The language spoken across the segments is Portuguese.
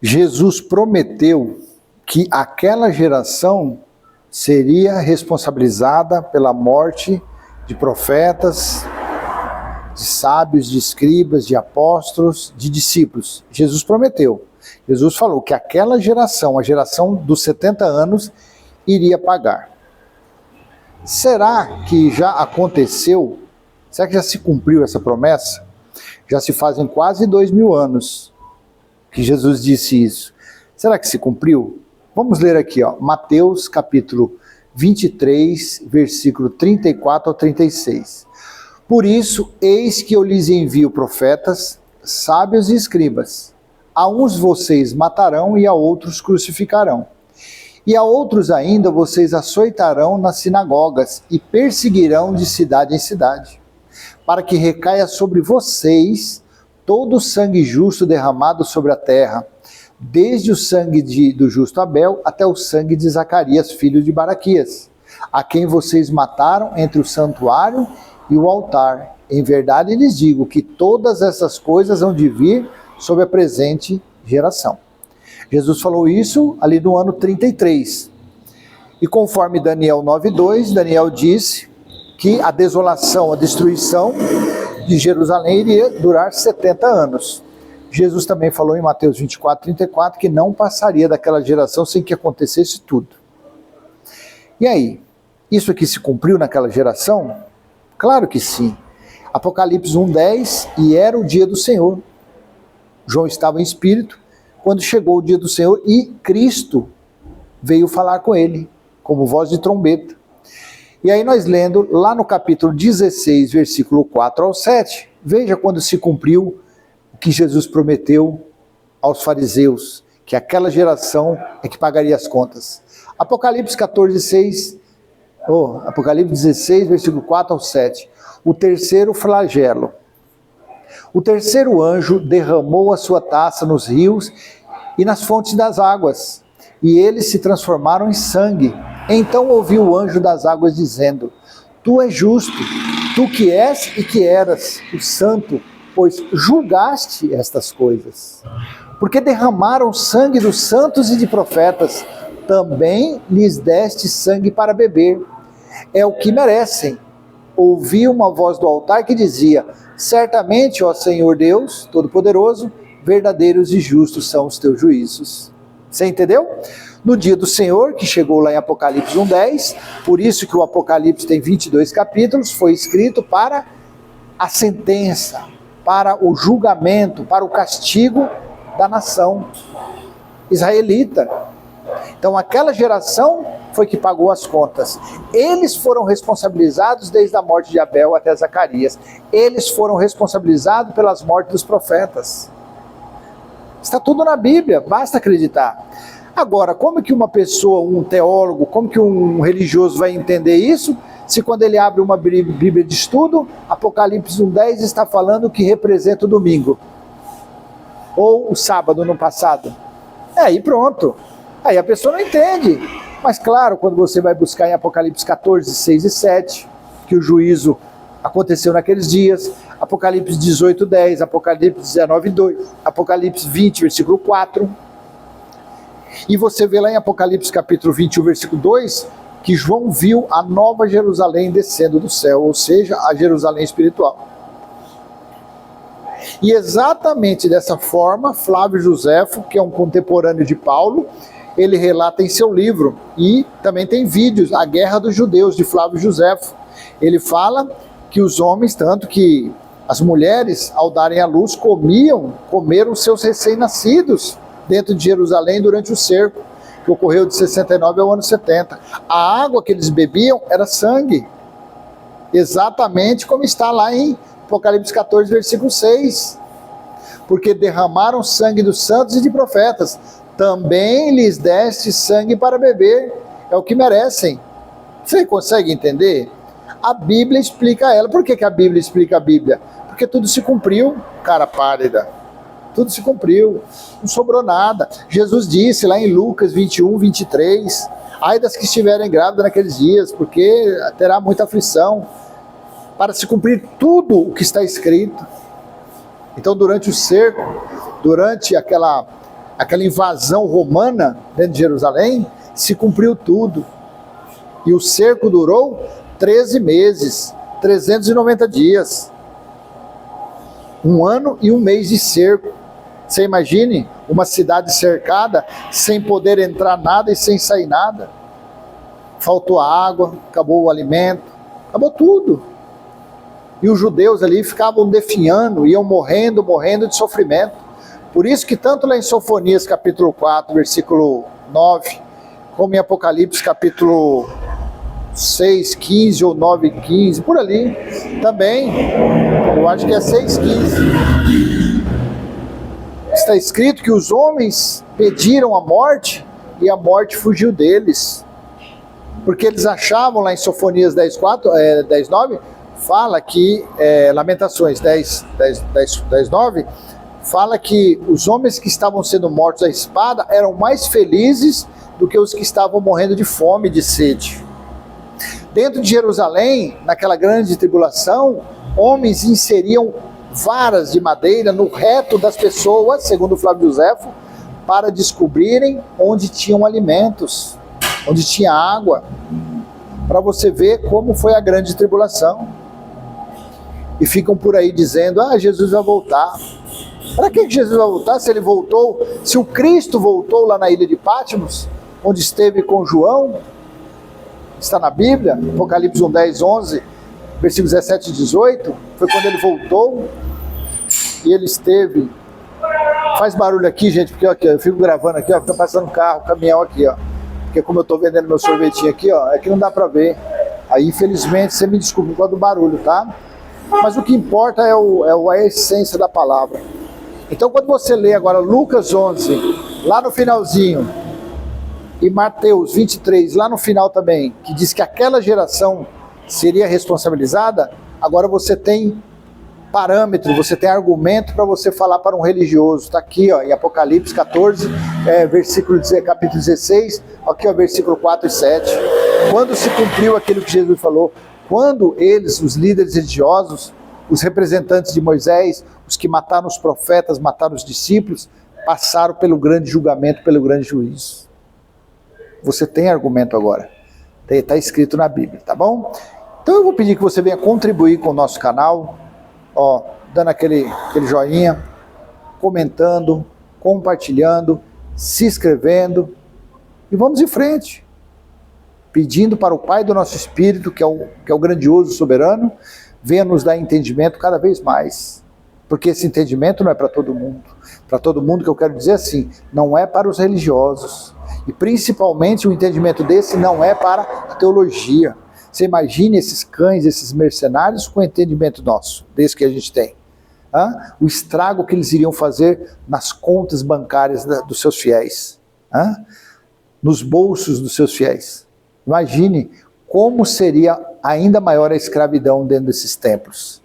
Jesus prometeu que aquela geração seria responsabilizada pela morte de profetas, de sábios, de escribas, de apóstolos, de discípulos. Jesus prometeu. Jesus falou que aquela geração, a geração dos 70 anos, iria pagar. Será que já aconteceu? Será que já se cumpriu essa promessa? Já se fazem quase 2000 anos que Jesus disse isso. Será que se cumpriu? Vamos ler aqui, Mateus capítulo 23, versículo 34 ao 36. Por isso, eis que eu lhes envio profetas, sábios e escribas. A uns vocês matarão e a outros crucificarão. E a outros ainda vocês açoitarão nas sinagogas e perseguirão de cidade em cidade, para que recaia sobre vocês todo o sangue justo derramado sobre a terra, desde o sangue do justo Abel até o sangue de Zacarias, filho de Baraquias, a quem vocês mataram entre o santuário e o altar. Em verdade lhes digo que todas essas coisas hão de vir sobre a presente geração. Jesus falou isso ali no ano 33. E conforme Daniel 9:2, Daniel disse que a desolação, a destruição de Jerusalém iria durar 70 anos. Jesus também falou em Mateus 24:34 que não passaria daquela geração sem que acontecesse tudo. E aí? Isso aqui se cumpriu naquela geração? Claro que sim. Apocalipse 1:10, e era o dia do Senhor. João estava em espírito quando chegou o dia do Senhor e Cristo veio falar com ele, como voz de trombeta. E aí nós lendo lá no capítulo 16, versículo 4 ao 7, veja quando se cumpriu o que Jesus prometeu aos fariseus, que aquela geração é que pagaria as contas. Apocalipse 16, versículo 4 ao 7. O terceiro flagelo. O terceiro anjo derramou a sua taça nos rios e nas fontes das águas, e eles se transformaram em sangue. Então ouviu o anjo das águas dizendo: Tu és justo, tu que és e que eras o santo, pois julgaste estas coisas. Porque derramaram sangue dos santos e de profetas, também lhes deste sangue para beber. É o que merecem. Ouvi uma voz do altar que dizia: Certamente, ó Senhor Deus Todo-Poderoso, verdadeiros e justos são os teus juízos. Você entendeu? No dia do Senhor, que chegou lá em Apocalipse 1:10, por isso que o Apocalipse tem 22 capítulos, foi escrito para a sentença, para o julgamento, para o castigo da nação israelita. Então aquela geração foi que pagou as contas. Eles foram responsabilizados desde a morte de Abel até Zacarias. Eles foram responsabilizados pelas mortes dos profetas. Está tudo na Bíblia, basta acreditar. Agora, como que uma pessoa, um teólogo, como que um religioso vai entender isso, se quando ele abre uma Bíblia de estudo, Apocalipse 1:10 está falando que representa o domingo? Ou o sábado no passado? Aí pronto. Aí a pessoa não entende. Mas claro, quando você vai buscar em Apocalipse 14, 6 e 7, que o juízo aconteceu naqueles dias, Apocalipse 18:10, Apocalipse 19:2, Apocalipse 20, versículo 4. E você vê lá em Apocalipse capítulo 21, versículo 2, que João viu a nova Jerusalém descendo do céu, ou seja, a Jerusalém espiritual. E exatamente dessa forma, Flávio Josefo, que é um contemporâneo de Paulo, ele relata em seu livro, e também tem vídeos, A Guerra dos Judeus, de Flávio Josefo. Ele fala que os homens, tanto que as mulheres, ao darem à luz, comeram seus recém-nascidos dentro de Jerusalém durante o cerco, que ocorreu de 69 ao ano 70. A água que eles bebiam era sangue, exatamente como está lá em Apocalipse 14, versículo 6. Porque derramaram sangue dos santos e de profetas, também lhes deste sangue para beber, é o que merecem. Você consegue entender? A Bíblia explica ela. Por que a Bíblia explica a Bíblia? Porque tudo se cumpriu, cara pálida. Tudo se cumpriu, não sobrou nada. Jesus disse lá em Lucas 21, 23, ai das que estiverem grávidas naqueles dias, porque terá muita aflição, para se cumprir tudo o que está escrito. Então durante o cerco, durante aquela aquela invasão romana dentro de Jerusalém, se cumpriu tudo. E o cerco durou 13 meses, 390 dias. 1 ano e 1 mês de cerco. Você imagine uma cidade cercada, sem poder entrar nada e sem sair nada. Faltou água, acabou o alimento, acabou tudo. E os judeus ali ficavam definhando, iam morrendo de sofrimento. Por isso que tanto lá em Sofonias capítulo 4, versículo 9, como em Apocalipse capítulo 6, 15 ou 9, 15, por ali, também, eu acho que é 6, 15. Está escrito que os homens pediram a morte e a morte fugiu deles. Porque eles achavam lá em Sofonias 10, 9, fala que, Lamentações 10, 9, fala que os homens que estavam sendo mortos à espada eram mais felizes do que os que estavam morrendo de fome e de sede. Dentro de Jerusalém, naquela grande tribulação, homens inseriam varas de madeira no reto das pessoas, segundo Flávio Joséfo, para descobrirem onde tinham alimentos, onde tinha água, para você ver como foi a grande tribulação. E ficam por aí dizendo, Jesus vai voltar. Para que Jesus vai voltar se ele voltou, se o Cristo voltou lá na ilha de Patmos, onde esteve com João, está na Bíblia, Apocalipse 1, 10, 11, versículos 17 e 18, foi quando ele voltou, e ele esteve, faz barulho aqui, gente, porque ó, aqui, eu fico gravando aqui, ó, fica passando carro, caminhão aqui, ó, porque como eu estou vendendo meu sorvetinho aqui, ó, é que não dá para ver, aí infelizmente, você me desculpa por causa do barulho, tá? Mas o que importa é a essência da palavra. Então quando você lê agora Lucas 11, lá no finalzinho, e Mateus 23, lá no final também, que diz que aquela geração seria responsabilizada, agora você tem parâmetro, você tem argumento para você falar para um religioso. Está aqui, ó, em Apocalipse 14, capítulo 16, aqui, ó, versículo 4 e 7. Quando se cumpriu aquilo que Jesus falou, quando eles, os líderes religiosos, os representantes de Moisés, os que mataram os profetas, mataram os discípulos, passaram pelo grande julgamento, pelo grande juízo. Você tem argumento agora. Está escrito na Bíblia, tá bom? Então eu vou pedir que você venha contribuir com o nosso canal, ó, dando aquele joinha, comentando, compartilhando, se inscrevendo, e vamos em frente, pedindo para o Pai do nosso Espírito, que é o grandioso soberano, venha nos dar entendimento cada vez mais, porque esse entendimento não é para todo mundo. Para todo mundo, que eu quero dizer assim, não é para os religiosos, e principalmente o entendimento desse não é para a teologia. Você imagine esses cães, esses mercenários com o entendimento nosso, desse que a gente tem. O estrago que eles iriam fazer nas contas bancárias dos seus fiéis, nos bolsos dos seus fiéis. Imagine como seria ainda maior a escravidão dentro desses templos.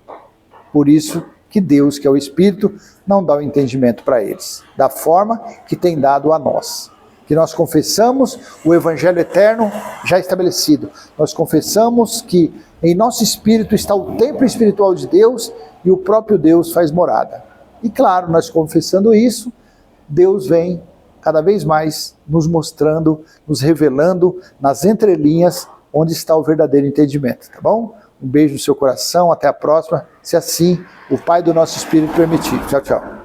Por isso que Deus, que é o Espírito, não dá o entendimento para eles, da forma que tem dado a nós. Que nós confessamos o Evangelho eterno já estabelecido. Nós confessamos que em nosso espírito está o templo espiritual de Deus e o próprio Deus faz morada. E claro, nós confessando isso, Deus vem cada vez mais nos mostrando, nos revelando nas entrelinhas onde está o verdadeiro entendimento, tá bom? Um beijo no seu coração, até a próxima, se assim o Pai do nosso Espírito permitir. Tchau, tchau.